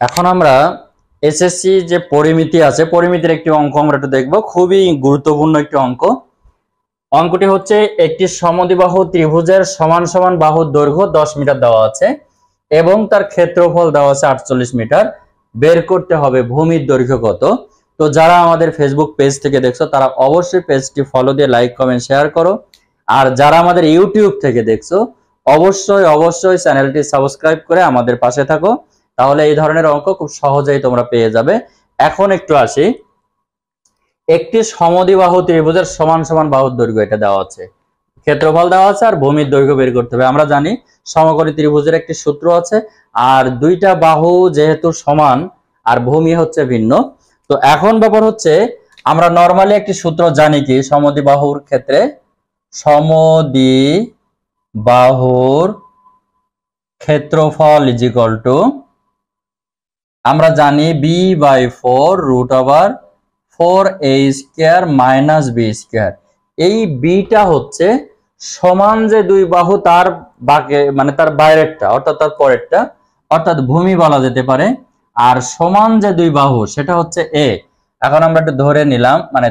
এখন আমরা এসএসসি যে পরিমিতি আছে, পরিমিতির একটি অঙ্ক আমরা একটু দেখব, খুবই গুরুত্বপূর্ণ একটি অঙ্ক। অঙ্কটি হচ্ছে একটি সমদ্বিবাহু ত্রিভুজের সমান সমান বাহুর দৈর্ঘ্য 10 মিটার দেওয়া আছে এবং তার ক্ষেত্রফল দেওয়া আছে 48 মিটার। বের করতে হবে ভূমির দৈর্ঘ্য কত। তো যারা আমাদের ফেসবুক পেজ থেকে দেখছো তারা অবশ্যই পেজটি ফলো দিয়ে লাইক কমেন্ট শেয়ার করো, আর যারা আমাদের ইউটিউব থেকে দেখছো অবশ্যই চ্যানেলটি সাবস্ক্রাইব করে আমাদের পাশে থাকো, তাহলে এই ধরনের অঙ্ক খুব সহজেই তোমরা পেয়ে যাবে। এখন একটু আসি, একটি সমদ্বিবাহু ত্রিভুজের সমান সমান বাহুর দৈর্ঘ্য এটা দেওয়া আছে, ক্ষেত্রফল দেওয়া আছে আর ভূমির দৈর্ঘ্য বের করতে হবে। আমরা জানি সমকোণী ত্রিভুজের একটি সূত্র আছে, আর দুইটা বাহু যেহেতু সমান আর ভূমি হচ্ছে ভিন্ন। তো এখন ব্যাপার হচ্ছে আমরা নরমালি একটি সূত্র জানি কি সমদ্বিবাহুর ক্ষেত্রে, সমদ্বিবাহুর ক্ষেত্রফল ইজ ইকুয়াল টু আমরা জানি b/4√4a² মাইনাস b²। এই বিটা হচ্ছে সমান যে দুই বাহু তার বাকে মানে তার বাইরেরটা অর্থাৎ তার পরেরটা, অর্থাৎ ভূমি বলা যেতে পারে, আর সমান যে দুই বাহু সেটা হচ্ছে এ। এখন আমরা একটু ধরে নিলাম, মানে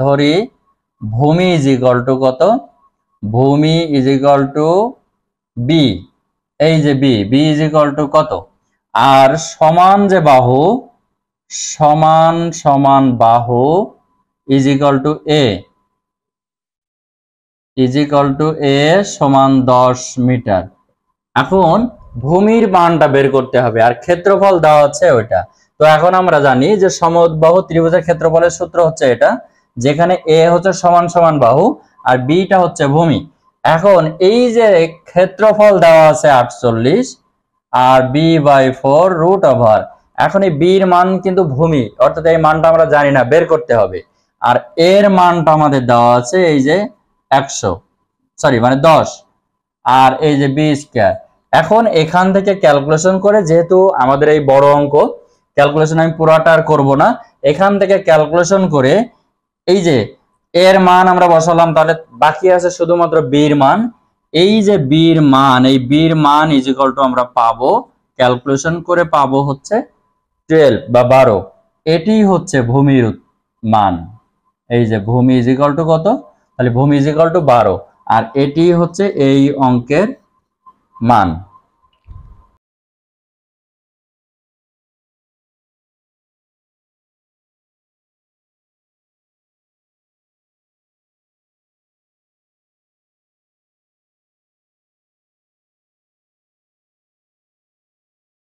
ধরি ভূমি ইজ ইকুয়াল টু কত, ভূমি ইজ ইকুয়াল টু বি, এই যে বি ইজ ইকুয়াল টু কত, আর সমান যে বাহু সমান বাহু ইজ ইকুয়াল টু এ সমান 10 মিটার। এখন ভূমির মানটা বের করতে হবে আর ক্ষেত্রফল দেওয়া আছে ওইটা। তো এখন আমরা জানি যে সমবাহু ত্রিভুজের ক্ষেত্রফলের সূত্র হচ্ছে এটা, যেখানে এ হচ্ছে সমান সমান বাহু আর বিটা হচ্ছে ভূমি। এখন এই যে ক্ষেত্রফল দেওয়া আছে 48 আর b/4√, এখন এই বির মান কিন্তু ভূমি, অর্থাৎ এই মানটা আমরা জানি না, বের করতে হবে। আর এর মানটা আমাদের দেওয়া আছে এই যে 10, আর এই যে b²। এখন এখান থেকে ক্যালকুলেশন করে, যেহেতু আমাদের এই বড় অঙ্ক, ক্যালকুলেশন আমি পুরাটা আর করবো না, এখান থেকে ক্যালকুলেশন করে এই যে এর মান আমরা বসালাম, তাহলে বাকি আছে শুধুমাত্র বির মান। এই যে বির মান, এই বির মান ইজ ইকুয়াল টু আমরা পাবো, ক্যালকুলেশন করে পাবো হচ্ছে 12 বা 12। এটি হচ্ছে ভূমির মান। এই যে ভূমি ইজ ইকুয়াল টু কত, তাহলে ভূমি ইজ ইকুয়াল টু 12, আর এটি হচ্ছে এই অঙ্কের মান।